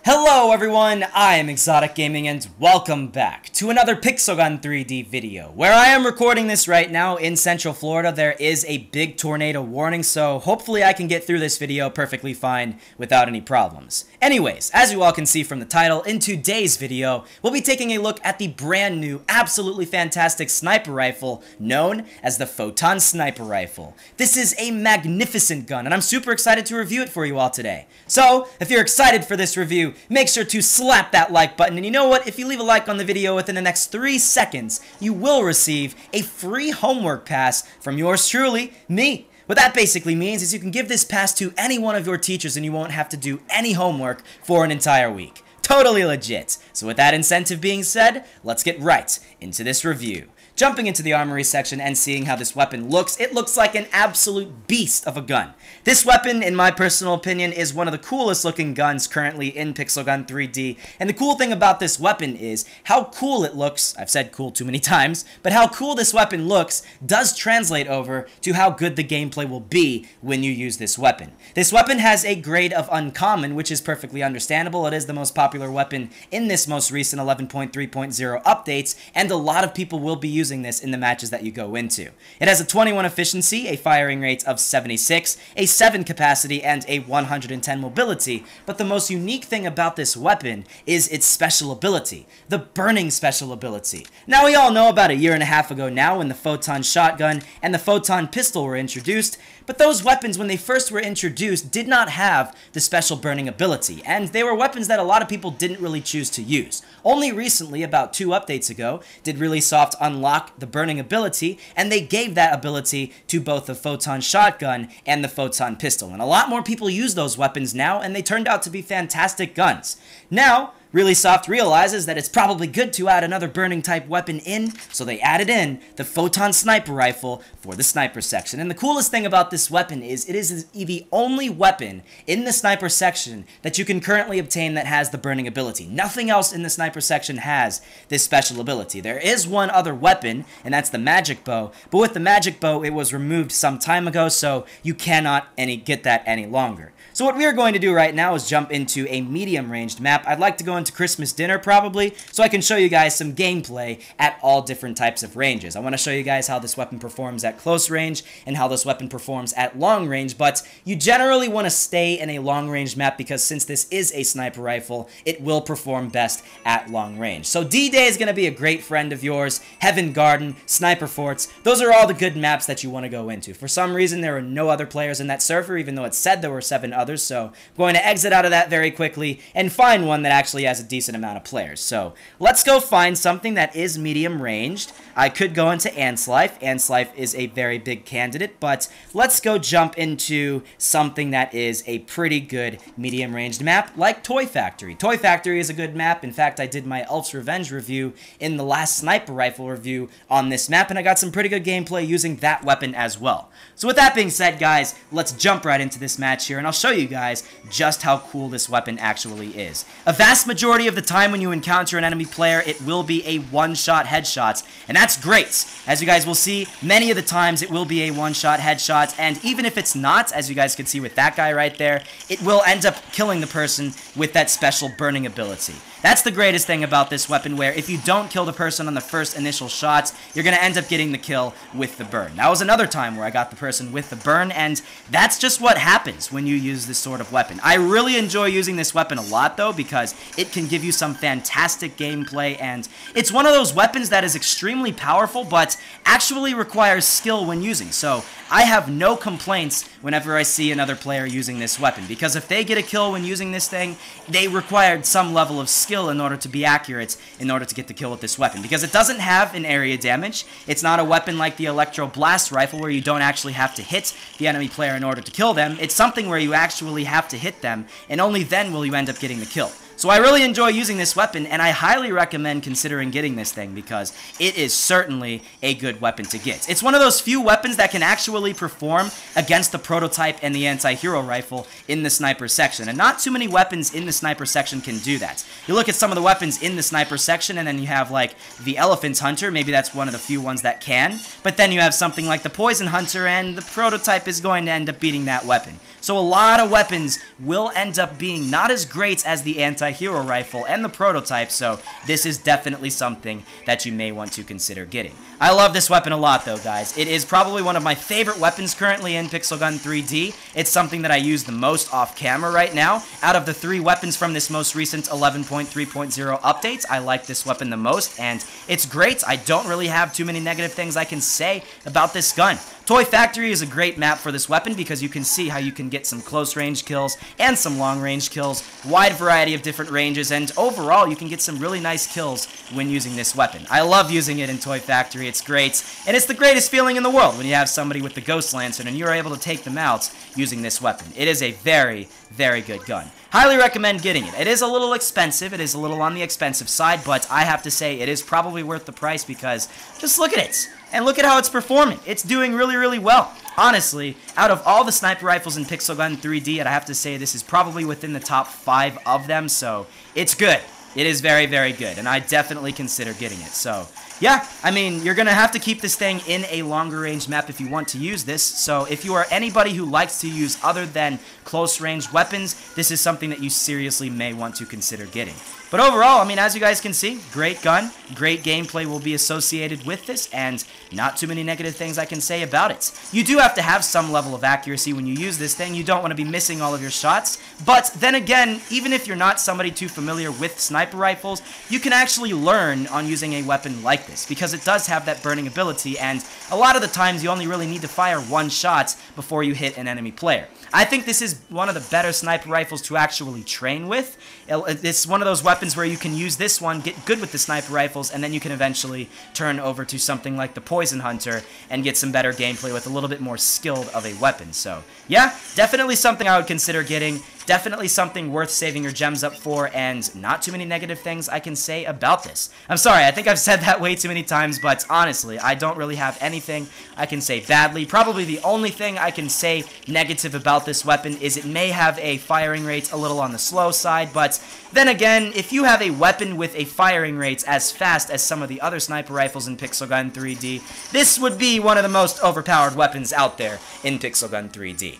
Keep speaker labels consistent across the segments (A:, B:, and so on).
A: Hello everyone, I am ExxotikGaming and welcome back to another Pixel Gun 3D video. Where I am recording this right now in Central Florida, there is a big tornado warning, so hopefully I can get through this video perfectly fine without any problems. Anyways, as you all can see from the title, in today's video, we'll be taking a look at the brand new, absolutely fantastic sniper rifle known as the Photon Sniper Rifle. This is a magnificent gun, and I'm super excited to review it for you all today. So, if you're excited for this review, make sure to slap that like button, and you know what? If you leave a like on the video within the next 3 seconds, you will receive a free homework pass from yours truly, me. What that basically means is you can give this pass to any one of your teachers and you won't have to do any homework for an entire week. Totally legit. So with that incentive being said, let's get right into this review. Jumping into the armory section and seeing how this weapon looks, it looks like an absolute beast of a gun. This weapon, in my personal opinion, is one of the coolest looking guns currently in Pixel Gun 3D, and the cool thing about this weapon is how cool it looks. I've said cool too many times, but how cool this weapon looks does translate over to how good the gameplay will be when you use this weapon. This weapon has a grade of uncommon, which is perfectly understandable. It is the most popular weapon in this most recent 11.3.0 updates, and a lot of people will be using this in the matches that you go into. It has a 21 efficiency, a firing rate of 76, a 7 capacity, and a 110 mobility, but the most unique thing about this weapon is its special ability, the burning special ability. Now we all know about a year and a half ago now when the Photon shotgun and the Photon pistol were introduced, but those weapons when they first were introduced did not have the special burning ability, and they were weapons that a lot of people didn't really choose to use. Only recently, about 2 updates ago, did Really Soft unlock the burning ability, and they gave that ability to both the Photon shotgun and the Photon pistol. And a lot more people use those weapons now, and they turned out to be fantastic guns. Now, Really Soft realizes that it's probably good to add another burning type weapon in, so they added in the Photon Sniper Rifle for the sniper section. And the coolest thing about this weapon is it is the only weapon in the sniper section that you can currently obtain that has the burning ability. Nothing else in the sniper section has this special ability. There is one other weapon, and that's the magic bow, but with the magic bow, it was removed some time ago, so you cannot get that any longer. So what we're going to do right now is jump into a medium-ranged map. I'd like to go into Christmas dinner probably, so I can show you guys some gameplay at all different types of ranges. I want to show you guys how this weapon performs at close range and how this weapon performs at long range, but you generally want to stay in a long-range map because since this is a sniper rifle, it will perform best at long range. So D-Day is going to be a great friend of yours, Heaven Garden, Sniper Forts, those are all the good maps that you want to go into. For some reason, there are no other players in that server, even though it said there were 7 others, so I'm going to exit out of that very quickly and find one that actually has a decent amount of players. So let's go find something that is medium ranged. I could go into Ants Life. Ants Life is a very big candidate, but let's go jump into something that is a pretty good medium ranged map like Toy Factory. Toy Factory is a good map. In fact, I did my Elf's Revenge review in the last sniper rifle review on this map, and I got some pretty good gameplay using that weapon as well. So with that being said, guys, let's jump right into this match here, and I'll show you guys just how cool this weapon actually is. A vast majority of the time when you encounter an enemy player, it will be a one-shot headshot, and that's great. As you guys will see, many of the times it will be a one-shot headshot, and even if it's not, as you guys can see with that guy right there, it will end up killing the person with that special burning ability. That's the greatest thing about this weapon, where if you don't kill the person on the first initial shots, you're going to end up getting the kill with the burn. That was another time where I got the person with the burn, and that's just what happens when you use this sort of weapon. I really enjoy using this weapon a lot, though, because it can give you some fantastic gameplay, and it's one of those weapons that is extremely powerful, but actually requires skill when using. So I have no complaints whenever I see another player using this weapon, because if they get a kill when using this thing, they required some level of skill in order to be accurate, in order to get the kill with this weapon, because it doesn't have an area damage. It's not a weapon like the Electro Blast Rifle where you don't actually have to hit the enemy player in order to kill them. It's something where you actually have to hit them, and only then will you end up getting the kill. So I really enjoy using this weapon, and I highly recommend considering getting this thing because it is certainly a good weapon to get. It's one of those few weapons that can actually perform against the prototype and the anti-hero rifle in the sniper section, and not too many weapons in the sniper section can do that. You look at some of the weapons in the sniper section, and then you have like the Elephant Hunter, maybe that's one of the few ones that can, but then you have something like the Poison Hunter, and the prototype is going to end up beating that weapon. So a lot of weapons will end up being not as great as the anti anti-hero rifle and the prototype, so this is definitely something that you may want to consider getting. I love this weapon a lot though, guys. It is probably one of my favorite weapons currently in Pixel Gun 3D. It's something that I use the most off camera right now. Out of the 3 weapons from this most recent 11.3.0 updates, I like this weapon the most, and it's great. I don't really have too many negative things I can say about this gun. Toy Factory is a great map for this weapon because you can see how you can get some close range kills and some long range kills, wide variety of different ranges, and overall you can get some really nice kills when using this weapon. I love using it in Toy Factory, it's great, and it's the greatest feeling in the world when you have somebody with the Ghost Lantern and you're able to take them out using this weapon. It is a very, very good gun. Highly recommend getting it. It is a little expensive, it is a little on the expensive side, but I have to say it is probably worth the price because just look at it. And look at how it's performing. It's doing really, really well. Honestly, out of all the sniper rifles in Pixel Gun 3D, I'd have to say this is probably within the top 5 of them, so it's good. It is very, very good, and I definitely consider getting it. So, yeah, I mean, you're going to have to keep this thing in a longer range map if you want to use this. So if you are anybody who likes to use other than close range weapons, this is something that you seriously may want to consider getting. But overall, I mean, as you guys can see, great gun, great gameplay will be associated with this, and not too many negative things I can say about it. You do have to have some level of accuracy when you use this thing. You don't want to be missing all of your shots, but then again, even if you're not somebody too familiar with sniper rifles, you can actually learn on using a weapon like this, because it does have that burning ability, and a lot of the times you only really need to fire 1 shot before you hit an enemy player. I think this is one of the better sniper rifles to actually train with. It's one of those weapons where you can use this one, get good with the sniper rifles, and then you can eventually turn over to something like the Poison Hunter and get some better gameplay with a little bit more skilled of a weapon. So, yeah, definitely something I would consider getting. Definitely something worth saving your gems up for, and not too many negative things I can say about this. I'm sorry, I think I've said that way too many times, but honestly, I don't really have anything I can say badly. Probably the only thing I can say negative about this weapon is it may have a firing rate a little on the slow side, but then again, if you have a weapon with a firing rate as fast as some of the other sniper rifles in Pixel Gun 3D, this would be one of the most overpowered weapons out there in Pixel Gun 3D.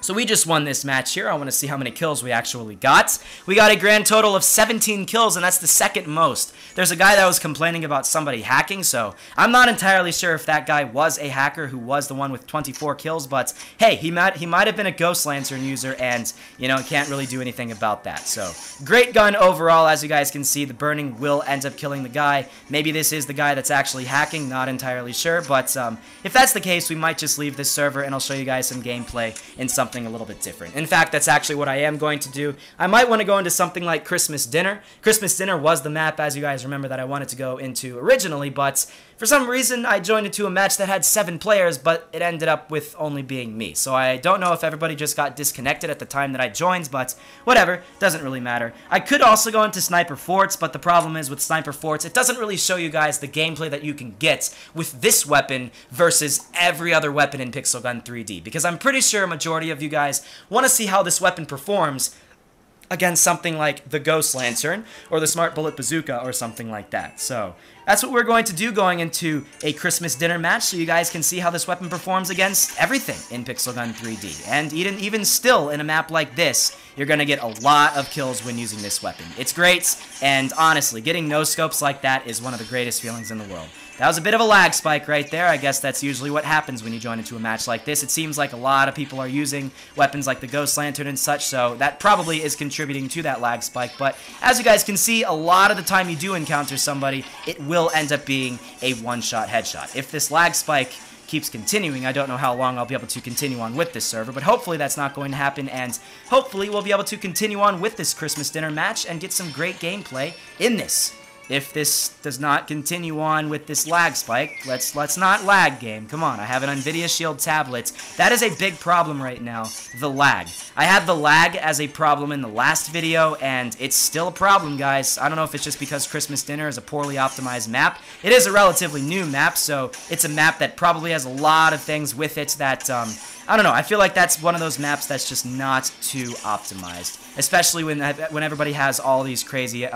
A: So we just won this match here. I want to see how many kills we actually got. We got a grand total of 17 kills, and that's the second most. There's a guy that was complaining about somebody hacking, so I'm not entirely sure if that guy was a hacker who was the one with 24 kills, but hey, he might have been a Ghost Lantern user, and, you know, can't really do anything about that. So, great gun overall. As you guys can see, the burning will end up killing the guy. Maybe this is the guy that's actually hacking, not entirely sure, but if that's the case, we might just leave this server, and I'll show you guys some gameplay in something a little bit different. In fact, that's actually what I am going to do. I might want to go into something like Christmas Dinner. Christmas Dinner was the map, as you guys remember, that I wanted to go into originally, but for some reason I joined into a match that had 7 players, but it ended up with only being me. So I don't know if everybody just got disconnected at the time that I joined, but whatever, doesn't really matter. I could also go into Sniper Forts, but the problem is with Sniper Forts, it doesn't really show you guys the gameplay that you can get with this weapon versus every other weapon in Pixel Gun 3D, because I'm pretty sure a majority of you guys want to see how this weapon performs against something like the Ghost Lantern or the Smart Bullet Bazooka or something like that. So that's what we're going to do going into a Christmas Dinner match, so you guys can see how this weapon performs against everything in Pixel Gun 3D. And even still, in a map like this, you're going to get a lot of kills when using this weapon. It's great, and honestly, getting no-scopes like that is one of the greatest feelings in the world. That was a bit of a lag spike right there. I guess that's usually what happens when you join into a match like this. It seems like a lot of people are using weapons like the Ghost Lantern and such, so that probably is contributing to that lag spike. But as you guys can see, a lot of the time you do encounter somebody, it will end up being a one-shot headshot. If this lag spike keeps continuing, I don't know how long I'll be able to continue on with this server, but hopefully that's not going to happen, and hopefully we'll be able to continue on with this Christmas Dinner match and get some great gameplay in this. If this does not continue on with this lag spike, let's not lag, game. Come on, I have an NVIDIA Shield tablet. That is a big problem right now, the lag. I had the lag as a problem in the last video, and it's still a problem, guys. I don't know if it's just because Christmas Dinner is a poorly optimized map. It is a relatively new map, so it's a map that probably has a lot of things with it that, I don't know, I feel like that's one of those maps that's just not too optimized. Especially when everybody has all these crazy,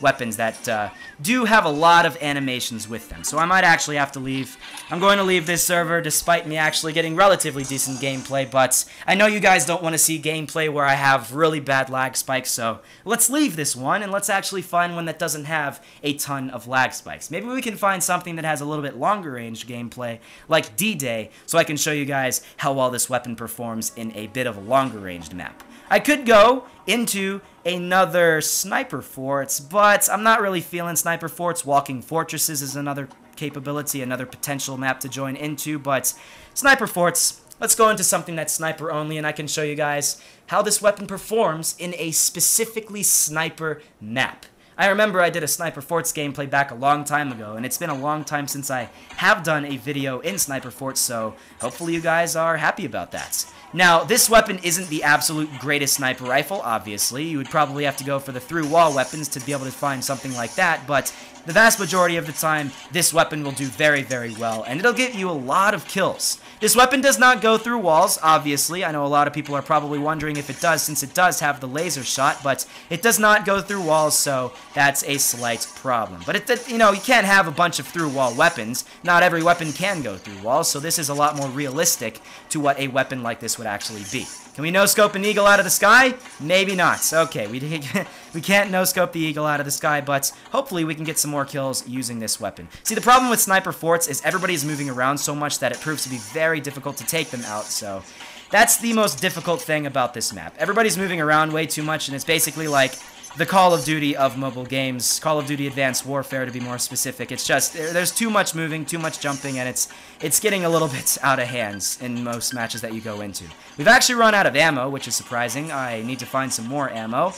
A: weapons that do have a lot of animations with them. So I might actually have to leave. I'm going to leave this server despite me actually getting relatively decent gameplay, but I know you guys don't want to see gameplay where I have really bad lag spikes, so let's leave this one and let's actually find one that doesn't have a ton of lag spikes. Maybe we can find something that has a little bit longer range gameplay, like D-Day, so I can show you guys how well this weapon performs in a bit of a longer ranged map. I could go into another Sniper Forts, but I'm not really feeling Sniper Forts. Walking Fortresses is another capability, another potential map to join into, but Sniper Forts, let's go into something that's sniper only, and I can show you guys how this weapon performs in a specifically sniper map. I remember I did a Sniper Forts gameplay back a long time ago, and it's been a long time since I have done a video in Sniper Forts, so hopefully you guys are happy about that. Now, this weapon isn't the absolute greatest sniper rifle, obviously. You would probably have to go for the through-wall weapons to be able to find something like that, but the vast majority of the time, this weapon will do very, very well, and it'll get you a lot of kills. This weapon does not go through walls, obviously. I know a lot of people are probably wondering if it does, since it does have the laser shot, but it does not go through walls, so that's a slight problem. But, you know, you can't have a bunch of through-wall weapons. Not every weapon can go through walls, so this is a lot more realistic to what a weapon like this would actually be. Can we no-scope an eagle out of the sky? Maybe not. Okay, we can't no-scope the eagle out of the sky, but hopefully we can get some more kills using this weapon. See, the problem with Sniper Forts is everybody's moving around so much that it proves to be very difficult to take them out, so that's the most difficult thing about this map. Everybody's moving around way too much, and it's basically like the Call of Duty of mobile games, Call of Duty Advanced Warfare to be more specific. It's just, there's too much moving, too much jumping, and it's getting a little bit out of hands in most matches that you go into. We've actually run out of ammo, which is surprising. I need to find some more ammo.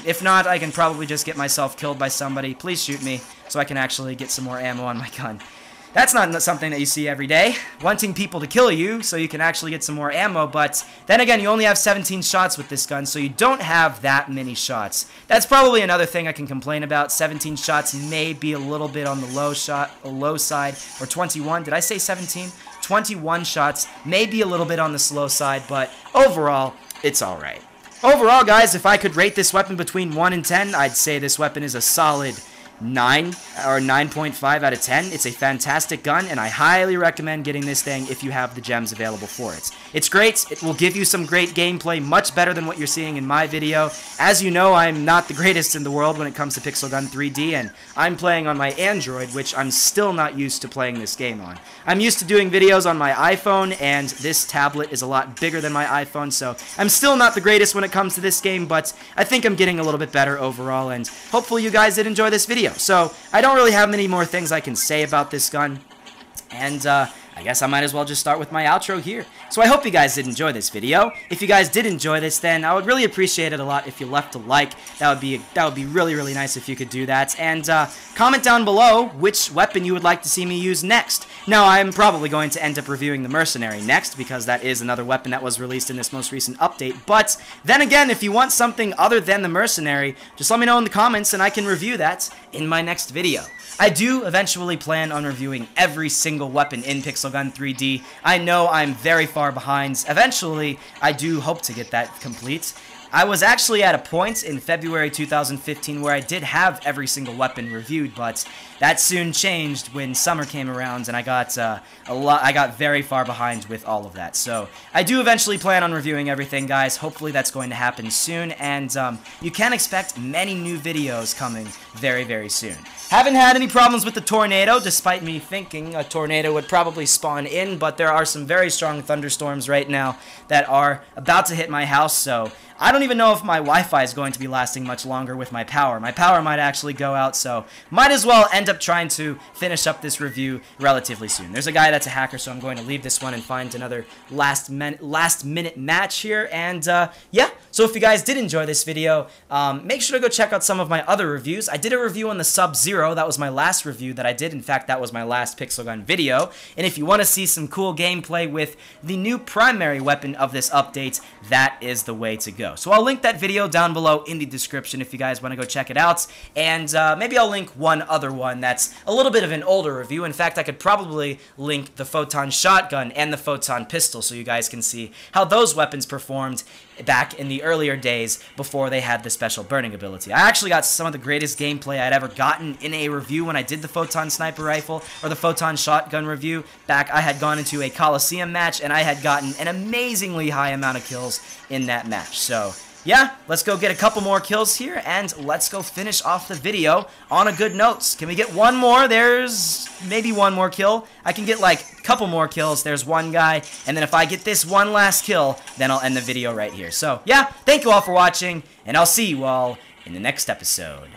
A: If not, I can probably just get myself killed by somebody. Please shoot me so I can actually get some more ammo on my gun. That's not something that you see every day, wanting people to kill you so you can actually get some more ammo, but then again, you only have 17 shots with this gun, so you don't have that many shots. That's probably another thing I can complain about. 17 shots may be a little bit on the low side, or 21. Did I say 17? 21 shots may be a little bit on the slow side, but overall, it's alright. Overall, guys, if I could rate this weapon between 1 and 10, I'd say this weapon is a solid 9 or 9.5 out of 10. It's a fantastic gun, and I highly recommend getting this thing if you have the gems available for it. It's great. It will give you some great gameplay, much better than what you're seeing in my video. As you know, I'm not the greatest in the world when it comes to Pixel Gun 3D, and I'm playing on my Android, which I'm still not used to playing this game on. I'm used to doing videos on my iPhone, and this tablet is a lot bigger than my iPhone, so I'm still not the greatest when it comes to this game, but I think I'm getting a little bit better overall, and hopefully you guys did enjoy this video. So, I don't really have many more things I can say about this gun, and I guess I might as well just start with my outro here. So I hope you guys did enjoy this video. If you guys did enjoy this, then I would really appreciate it a lot if you left a like. That would be really, really nice if you could do that. And comment down below which weapon you would like to see me use next. Now, I'm probably going to end up reviewing the Mercenary next, because that is another weapon that was released in this most recent update. But then again, if you want something other than the Mercenary, just let me know in the comments and I can review that in my next video. I do eventually plan on reviewing every single weapon in Pixel Gun 3D. I know I'm very far behind. Eventually, I do hope to get that complete. I was actually at a point in February 2015 where I did have every single weapon reviewed, but that soon changed when summer came around, and I got very far behind with all of that. So I do eventually plan on reviewing everything, guys. Hopefully that's going to happen soon, and you can expect many new videos coming very, very soon. Haven't had any problems with the tornado, despite me thinking a tornado would probably spawn in, but there are some very strong thunderstorms right now that are about to hit my house, so I don't even know if my Wi-Fi is going to be lasting much longer with my power. My power might actually go out, so might as well end up trying to finish up this review relatively soon. There's a guy that's a hacker, so I'm going to leave this one and find another last-minute match here, and yeah, so if you guys did enjoy this video, make sure to go check out some of my other reviews. I did a review on the Sub-Zero. That was my last review that I did. In fact, that was my last Pixel Gun video, and if you want to see some cool gameplay with the new primary weapon of this update, that is the way to go. So I'll link that video down below in the description if you guys want to go check it out, and maybe I'll link one other one that's a little bit of an older review. In fact, I could probably link the Photon Shotgun and the Photon Pistol so you guys can see how those weapons performed back in the earlier days before they had the special burning ability. I actually got some of the greatest gameplay I'd ever gotten in a review when I did the Photon Sniper Rifle or the Photon Shotgun review. Back, I had gone into a Coliseum match and I had gotten an amazingly high amount of kills in that match. So yeah, let's go get a couple more kills here, and let's go finish off the video on a good note. Can we get one more? There's maybe one more kill. I can get like a couple more kills. There's one guy, and then if I get this one last kill, then I'll end the video right here. So yeah, thank you all for watching, and I'll see you all in the next episode.